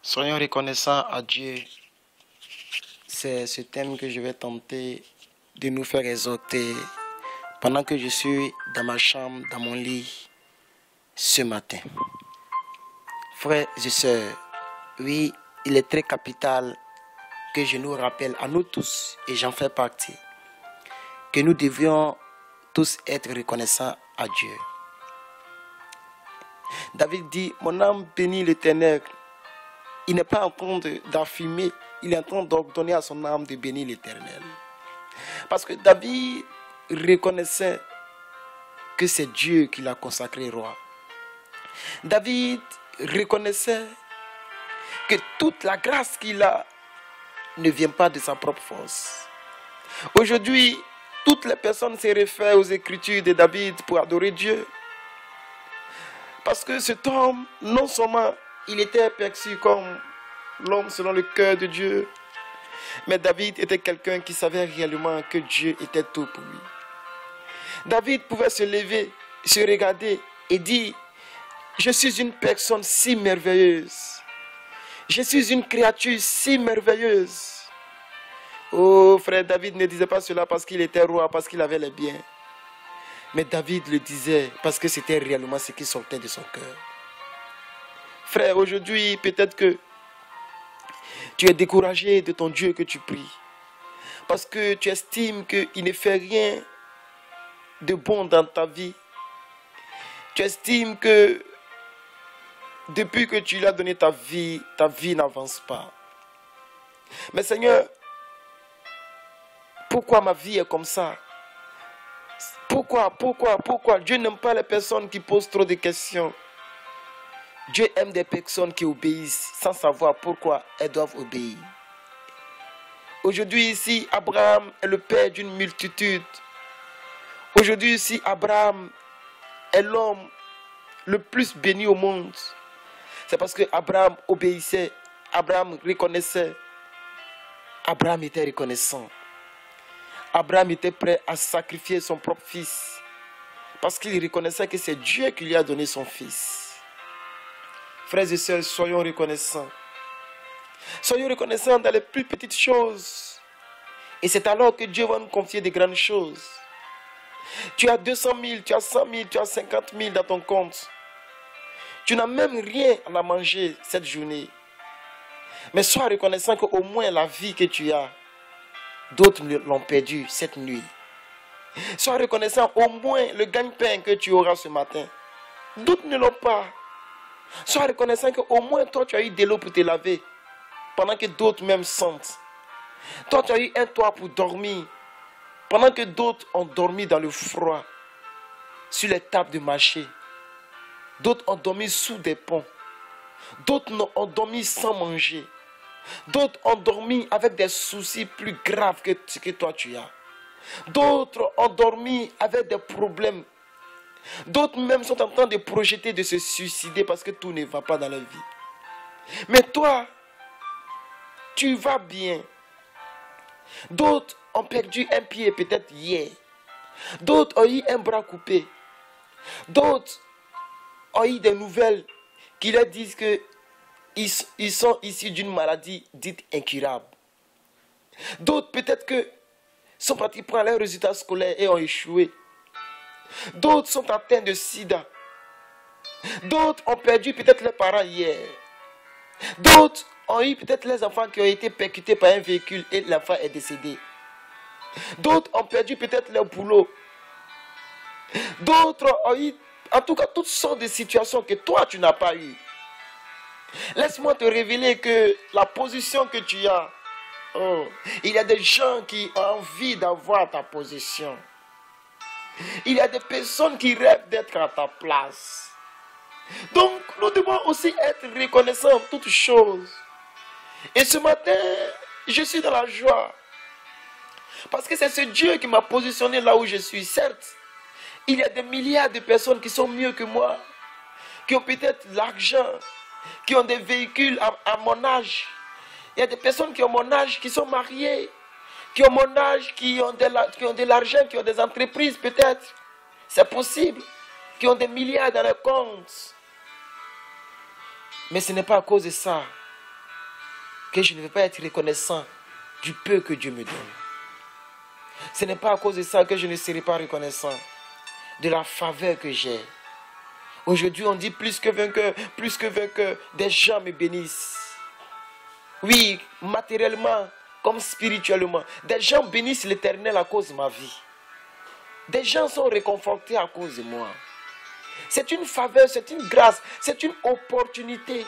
Soyons reconnaissants à Dieu. C'est ce thème que je vais tenter de nous faire exhorter pendant que je suis dans ma chambre, dans mon lit, ce matin. Frères et sœurs, oui, il est très capital que je nous rappelle à nous tous, et j'en fais partie, que nous devions tous être reconnaissants à Dieu. David dit, mon âme bénit l'Éternel. Il n'est pas en train d'affirmer, il est en train d'ordonner à son âme de bénir l'Éternel. Parce que David reconnaissait que c'est Dieu qui l'a consacré roi. David reconnaissait que toute la grâce qu'il a ne vient pas de sa propre force. Aujourd'hui, toutes les personnes se réfèrent aux écritures de David pour adorer Dieu. Parce que cet homme, non seulement il était perçu comme l'homme selon le cœur de Dieu, mais David était quelqu'un qui savait réellement que Dieu était tout pour lui. David pouvait se lever, se regarder et dire, je suis une personne si merveilleuse. Je suis une créature si merveilleuse. Oh frère, David ne disait pas cela parce qu'il était roi, parce qu'il avait les biens. Mais David le disait parce que c'était réellement ce qui sortait de son cœur. Frère, aujourd'hui, peut-être que tu es découragé de ton Dieu que tu pries. Parce que tu estimes qu'il ne fait rien de bon dans ta vie. Tu estimes que depuis que tu lui as donné ta vie n'avance pas. Mais Seigneur, pourquoi ma vie est comme ça? Pourquoi Dieu n'aime pas les personnes qui posent trop de questions. Dieu aime des personnes qui obéissent sans savoir pourquoi elles doivent obéir. Aujourd'hui ici, Abraham est le père d'une multitude. Aujourd'hui ici, Abraham est l'homme le plus béni au monde. C'est parce que Abraham obéissait, Abraham reconnaissait, Abraham était reconnaissant. Abraham était prêt à sacrifier son propre fils parce qu'il reconnaissait que c'est Dieu qui lui a donné son fils. Frères et sœurs, soyons reconnaissants. Soyons reconnaissants dans les plus petites choses. Et c'est alors que Dieu va nous confier de grandes choses. Tu as 200 000, tu as 100 000, tu as 50 000 dans ton compte. Tu n'as même rien à manger cette journée. Mais sois reconnaissant qu'au moins la vie que tu as, d'autres l'ont perdu cette nuit. Sois reconnaissant au moins le gagne-pain que tu auras ce matin. D'autres ne l'ont pas. Sois reconnaissant qu'au moins toi tu as eu de l'eau pour te laver. Pendant que d'autres même sentent. Toi tu as eu un toit pour dormir. Pendant que d'autres ont dormi dans le froid. Sur les tables de marché. D'autres ont dormi sous des ponts. D'autres ont dormi sans manger. D'autres ont dormi avec des soucis plus graves que ce que toi tu as. D'autres ont dormi avec des problèmes. D'autres même sont en train de projeter de se suicider parce que tout ne va pas dans leur vie. Mais toi, tu vas bien. D'autres ont perdu un pied peut-être hier. D'autres ont eu un bras coupé. D'autres ont eu des nouvelles qui leur disent que ils sont issus d'une maladie dite incurable. D'autres peut-être que sont partis prendre leurs résultats scolaires et ont échoué. D'autres sont atteints de sida. D'autres ont perdu peut-être leurs parents hier. D'autres ont eu peut-être les enfants qui ont été percutés par un véhicule et l'enfant est décédé. D'autres ont perdu peut-être leur boulot. D'autres ont eu, en tout cas, toutes sortes de situations que toi tu n'as pas eues. Laisse-moi te révéler que la position que tu as, il y a des gens qui ont envie d'avoir ta position. Il y a des personnes qui rêvent d'être à ta place. Donc, nous devons aussi être reconnaissants en toutes choses. Et ce matin, je suis dans la joie. Parce que c'est ce Dieu qui m'a positionné là où je suis. Certes, il y a des milliards de personnes qui sont mieux que moi, qui ont peut-être l'argent, qui ont des véhicules à mon âge. Il y a des personnes qui ont mon âge, qui sont mariées, qui ont mon âge, qui ont de l'argent, qui ont des entreprises peut-être. C'est possible. Qui ont des milliards dans leurs comptes. Mais ce n'est pas à cause de ça que je ne vais pas être reconnaissant du peu que Dieu me donne. Ce n'est pas à cause de ça que je ne serai pas reconnaissant de la faveur que j'ai. Aujourd'hui, on dit plus que vainqueur, des gens me bénissent. Oui, matériellement comme spirituellement. Des gens bénissent l'Éternel à cause de ma vie. Des gens sont réconfortés à cause de moi. C'est une faveur, c'est une grâce, c'est une opportunité.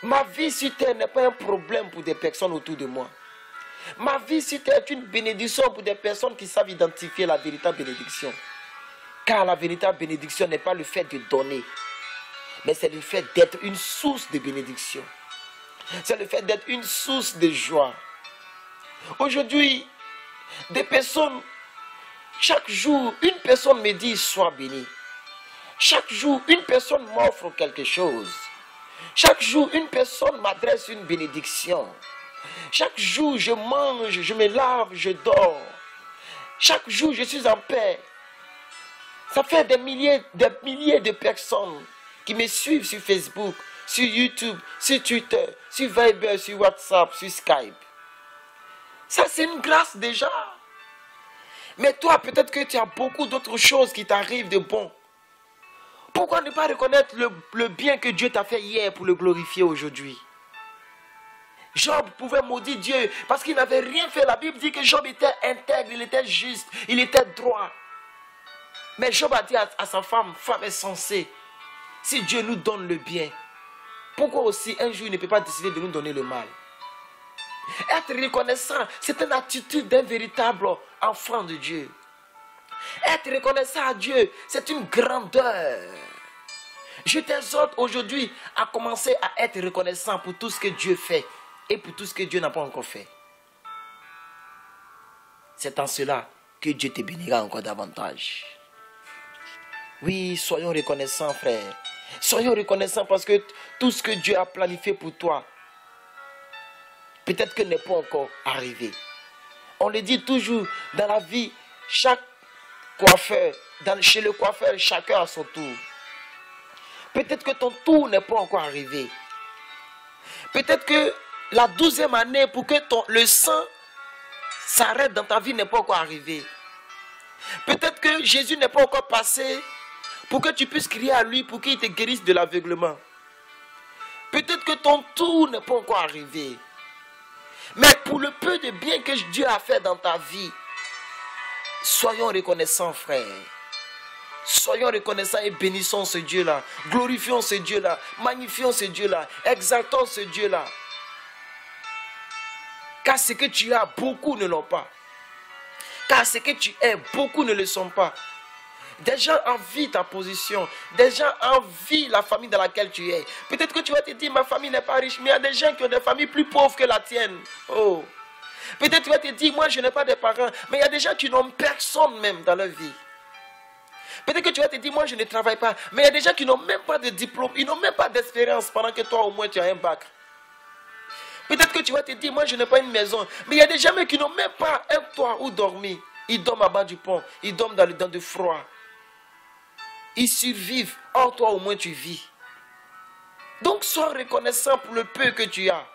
Ma vie sur terre n'est pas un problème pour des personnes autour de moi. Ma vie sur terre est une bénédiction pour des personnes qui savent identifier la véritable bénédiction. Car la véritable bénédiction n'est pas le fait de donner, mais c'est le fait d'être une source de bénédiction. C'est le fait d'être une source de joie. Aujourd'hui, des personnes, chaque jour, une personne me dit sois béni. Chaque jour, une personne m'offre quelque chose. Chaque jour, une personne m'adresse une bénédiction. Chaque jour, je mange, je me lave, je dors. Chaque jour, je suis en paix. Ça fait des milliers de personnes qui me suivent sur Facebook, sur YouTube, sur Twitter, sur Viber, sur WhatsApp, sur Skype. Ça, c'est une grâce déjà. Mais toi, peut-être que tu as beaucoup d'autres choses qui t'arrivent de bon. Pourquoi ne pas reconnaître le bien que Dieu t'a fait hier pour le glorifier aujourd'hui? Job pouvait maudire Dieu parce qu'il n'avait rien fait. La Bible dit que Job était intègre, il était juste, il était droit. Mais Job a dit à sa femme, femme insensée, si Dieu nous donne le bien, pourquoi aussi un jour il ne peut pas décider de nous donner le mal? Être reconnaissant, c'est une attitude d'un véritable enfant de Dieu. Être reconnaissant à Dieu, c'est une grandeur. Je t'exhorte aujourd'hui à commencer à être reconnaissant pour tout ce que Dieu fait et pour tout ce que Dieu n'a pas encore fait. C'est en cela que Dieu te bénira encore davantage. Oui, soyons reconnaissants, frère. Soyons reconnaissants parce que tout ce que Dieu a planifié pour toi, peut-être que n'est pas encore arrivé. On le dit toujours, dans la vie, chaque coiffeur, chez le coiffeur, chacun a son tour. Peut-être que ton tour n'est pas encore arrivé. Peut-être que la 12e année pour que le sang s'arrête dans ta vie n'est pas encore arrivé. Peut-être que Jésus n'est pas encore passé pour que tu puisses crier à lui pour qu'il te guérisse de l'aveuglement. Peut-être que ton tour n'est pas encore arrivé. Mais pour le peu de bien que Dieu a fait dans ta vie, soyons reconnaissants, frère. Soyons reconnaissants et bénissons ce Dieu-là. Glorifions ce Dieu-là. Magnifions ce Dieu-là. Exaltons ce Dieu-là. Car ce que tu as, beaucoup ne l'ont pas. Car ce que tu es, beaucoup ne le sont pas. Des gens envient ta position. Des gens envient la famille dans laquelle tu es. Peut-être que tu vas te dire, ma famille n'est pas riche. Mais il y a des gens qui ont des familles plus pauvres que la tienne. Oh. Peut-être que tu vas te dire, moi je n'ai pas de parents. Mais il y a des gens qui n'ont personne même dans leur vie. Peut-être que tu vas te dire, moi je ne travaille pas. Mais il y a des gens qui n'ont même pas de diplôme. Ils n'ont même pas d'expérience pendant que toi au moins tu as un bac. Peut-être que tu vas te dire, moi je n'ai pas une maison. Mais il y a des gens qui n'ont même pas un toit où dormir. Ils dorment à bas du pont. Ils dorment dans du froid. Ils survivent. Or toi au moins tu vis. Donc sois reconnaissant pour le peu que tu as.